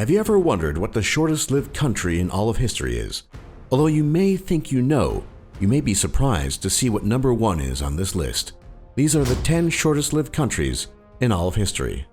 Have you ever wondered what the shortest-lived country in all of history is? Although you may think you know, you may be surprised to see what number 1 is on this list. These are the 10 shortest-lived countries in all of history.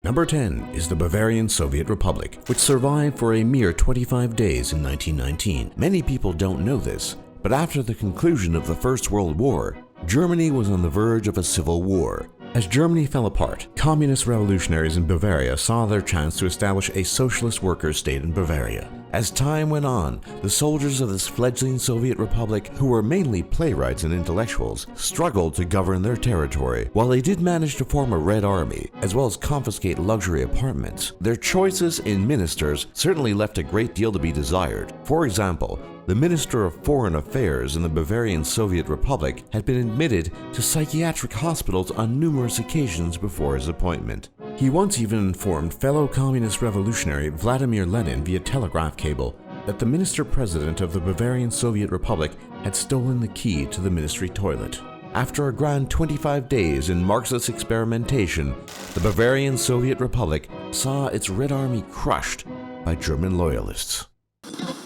Number 10 is the Bavarian Soviet Republic, which survived for a mere 25 days in 1919. Many people don't know this, but after the conclusion of the First World War, Germany was on the verge of a civil war. As Germany fell apart, communist revolutionaries in Bavaria saw their chance to establish a socialist workers' state in Bavaria. As time went on, the soldiers of this fledgling Soviet republic, who were mainly playwrights and intellectuals, struggled to govern their territory. While they did manage to form a Red Army, as well as confiscate luxury apartments, their choices in ministers certainly left a great deal to be desired. For example, the Minister of Foreign Affairs in the Bavarian Soviet Republic had been admitted to psychiatric hospitals on numerous occasions before his appointment. He once even informed fellow communist revolutionary Vladimir Lenin via telegraph cable that the minister-president of the Bavarian Soviet Republic had stolen the key to the ministry toilet. After a grand 25 days in Marxist experimentation, the Bavarian Soviet Republic saw its Red Army crushed by German loyalists.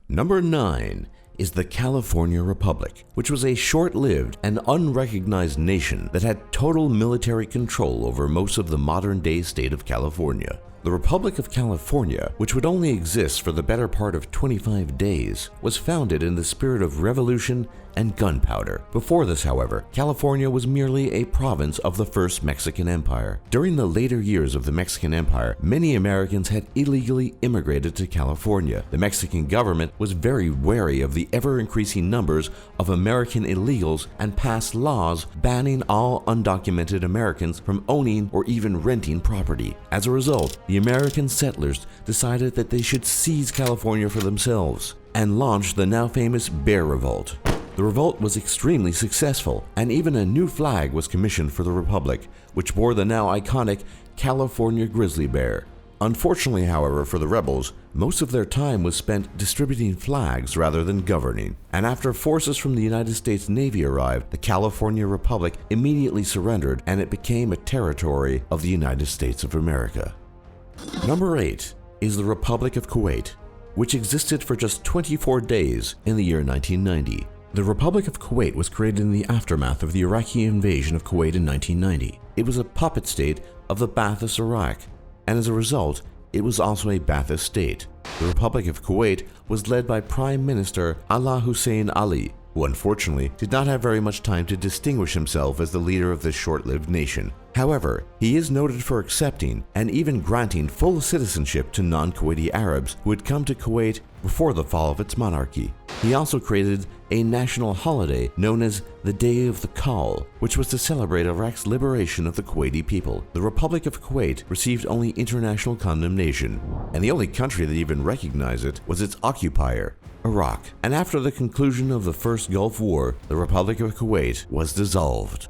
Number 9 is the California Republic, which was a short-lived and unrecognized nation that had total military control over most of the modern-day state of California. The Republic of California, which would only exist for the better part of 25 days, was founded in the spirit of revolution and gunpowder. Before this, however, California was merely a province of the First Mexican Empire. During the later years of the Mexican Empire, many Americans had illegally immigrated to California. The Mexican government was very wary of the ever-increasing numbers of American illegals and passed laws banning all undocumented Americans from owning or even renting property. As a result, the American settlers decided that they should seize California for themselves and launched the now famous Bear Revolt. The revolt was extremely successful, and even a new flag was commissioned for the Republic, which bore the now iconic California grizzly bear. Unfortunately, however, for the rebels, most of their time was spent distributing flags rather than governing, and after forces from the United States Navy arrived, the California Republic immediately surrendered and it became a territory of the United States of America. Number 8 is the Republic of Kuwait, which existed for just 24 days in the year 1990. The Republic of Kuwait was created in the aftermath of the Iraqi invasion of Kuwait in 1990. It was a puppet state of the Ba'athist Iraq, and as a result, it was also a Ba'athist state. The Republic of Kuwait was led by Prime Minister Ala Hussein Ali, who unfortunately did not have very much time to distinguish himself as the leader of this short-lived nation. However, he is noted for accepting and even granting full citizenship to non-Kuwaiti Arabs who had come to Kuwait before the fall of its monarchy. He also created a national holiday known as the Day of the Call, which was to celebrate Iraq's liberation of the Kuwaiti people. The Republic of Kuwait received only international condemnation, and the only country that even recognized it was its occupier, Iraq. And after the conclusion of the First Gulf War, the Republic of Kuwait was dissolved.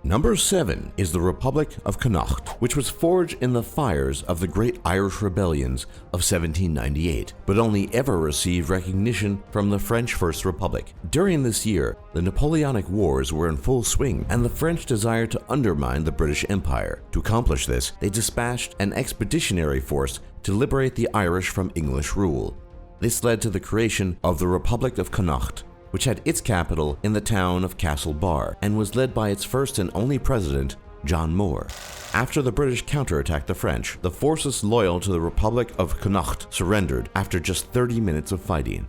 Number 7 is the Republic of Connacht, which was forged in the fires of the Great Irish Rebellions of 1798, but only ever received recognition from the French First Republic. During this year, the Napoleonic Wars were in full swing, and the French desired to undermine the British Empire. To accomplish this, they dispatched an expeditionary force to liberate the Irish from English rule. This led to the creation of the Republic of Connacht, which had its capital in the town of Castlebar and was led by its first and only president, John Moore. After the British counterattacked the French, the forces loyal to the Republic of Connacht surrendered after just 30 minutes of fighting.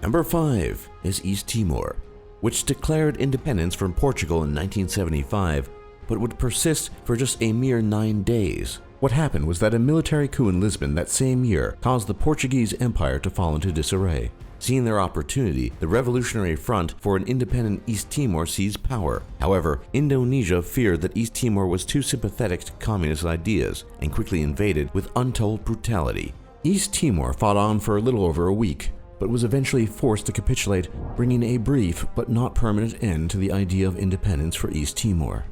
Number 5 is East Timor, which declared independence from Portugal in 1975, but would persist for just a mere 9 days. What happened was that a military coup in Lisbon that same year caused the Portuguese Empire to fall into disarray. Seeing their opportunity, the Revolutionary Front for an independent East Timor seized power. However, Indonesia feared that East Timor was too sympathetic to communist ideas and quickly invaded with untold brutality. East Timor fought on for a little over a week, but was eventually forced to capitulate, bringing a brief but not permanent end to the idea of independence for East Timor.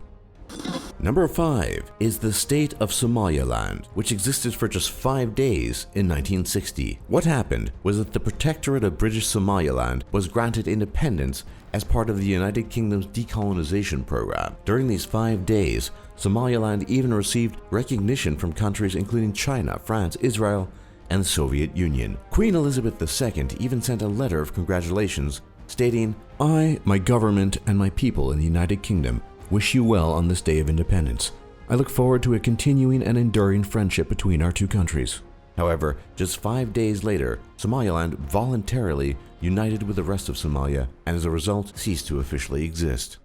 Number 5 is the state of Somaliland, which existed for just 5 days in 1960. What happened was that the Protectorate of British Somaliland was granted independence as part of the United Kingdom's decolonization program. During these 5 days, Somaliland even received recognition from countries including China, France, Israel, and the Soviet Union. Queen Elizabeth II even sent a letter of congratulations stating, "I, my government, and my people in the United Kingdom wish you well on this day of independence. I look forward to a continuing and enduring friendship between our two countries." However, just 5 days later, Somaliland voluntarily united with the rest of Somalia and as a result ceased to officially exist.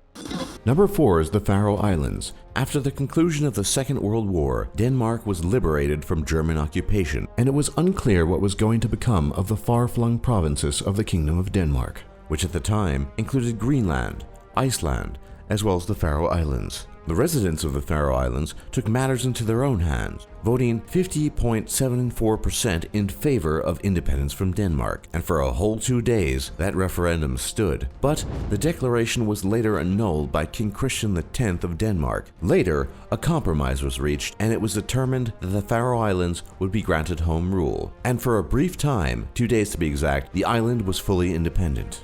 Number 4 is the Faroe Islands. After the conclusion of the Second World War, Denmark was liberated from German occupation, and it was unclear what was going to become of the far-flung provinces of the Kingdom of Denmark, which at the time included Greenland, Iceland, as well as the Faroe Islands. The residents of the Faroe Islands took matters into their own hands, voting 50.74% in favor of independence from Denmark, and for a whole 2 days that referendum stood. But the declaration was later annulled by King Christian X of Denmark. Later, a compromise was reached, and it was determined that the Faroe Islands would be granted home rule. And for a brief time, 2 days to be exact, the island was fully independent.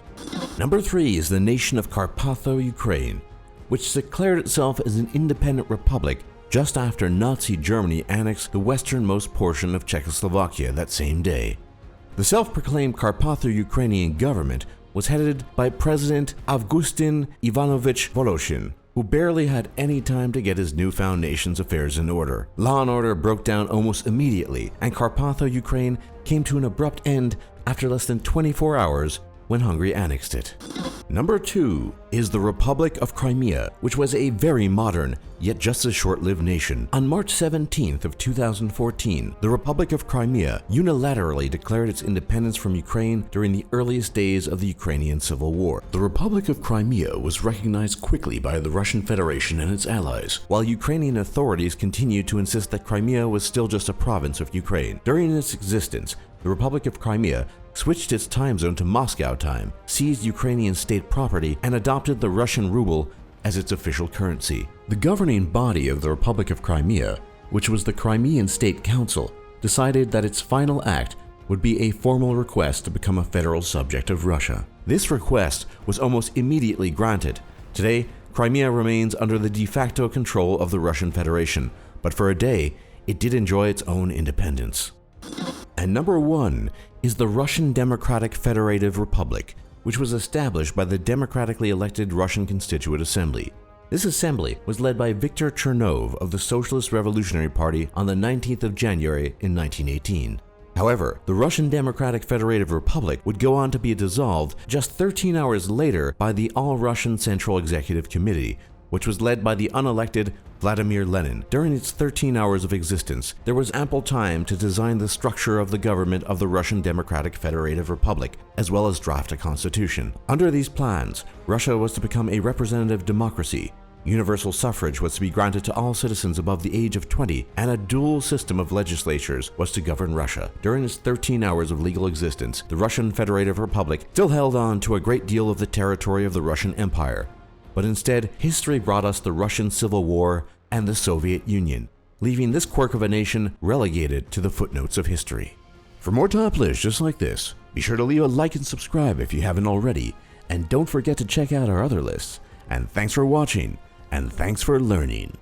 Number 3 is the nation of Carpatho-Ukraine, which declared itself as an independent republic just after Nazi Germany annexed the westernmost portion of Czechoslovakia that same day. The self-proclaimed Carpatho-Ukrainian government was headed by President Augustin Ivanovich Voloshin, who barely had any time to get his newfound nation's affairs in order. Law and order broke down almost immediately, and Carpatho-Ukraine came to an abrupt end after less than 24 hours when Hungary annexed it. Number 2 is the Republic of Crimea, which was a very modern, yet just as short-lived nation. On March 17th of 2014, the Republic of Crimea unilaterally declared its independence from Ukraine during the earliest days of the Ukrainian Civil War. The Republic of Crimea was recognized quickly by the Russian Federation and its allies, while Ukrainian authorities continued to insist that Crimea was still just a province of Ukraine. During its existence, the Republic of Crimea switched its time zone to Moscow time, seized Ukrainian state property, and adopted the Russian ruble as its official currency. The governing body of the Republic of Crimea, which was the Crimean State Council, decided that its final act would be a formal request to become a federal subject of Russia. This request was almost immediately granted. Today, Crimea remains under the de facto control of the Russian Federation, but for a day, it did enjoy its own independence. And number 1 is the Russian Democratic Federative Republic, which was established by the democratically elected Russian Constituent Assembly. This assembly was led by Viktor Chernov of the Socialist Revolutionary Party on the 19th of January in 1918. However, the Russian Democratic Federative Republic would go on to be dissolved just 13 hours later by the All-Russian Central Executive Committee, which was led by the unelected Vladimir Lenin. During its 13 hours of existence, there was ample time to design the structure of the government of the Russian Democratic Federative Republic, as well as draft a constitution. Under these plans, Russia was to become a representative democracy, universal suffrage was to be granted to all citizens above the age of 20, and a dual system of legislatures was to govern Russia. During its 13 hours of legal existence, the Russian Federative Republic still held on to a great deal of the territory of the Russian Empire. But instead, history brought us the Russian Civil War and the Soviet Union, leaving this quirk of a nation relegated to the footnotes of history. For more top lists just like this, be sure to leave a like and subscribe if you haven't already, and don't forget to check out our other lists. And thanks for watching, and thanks for learning.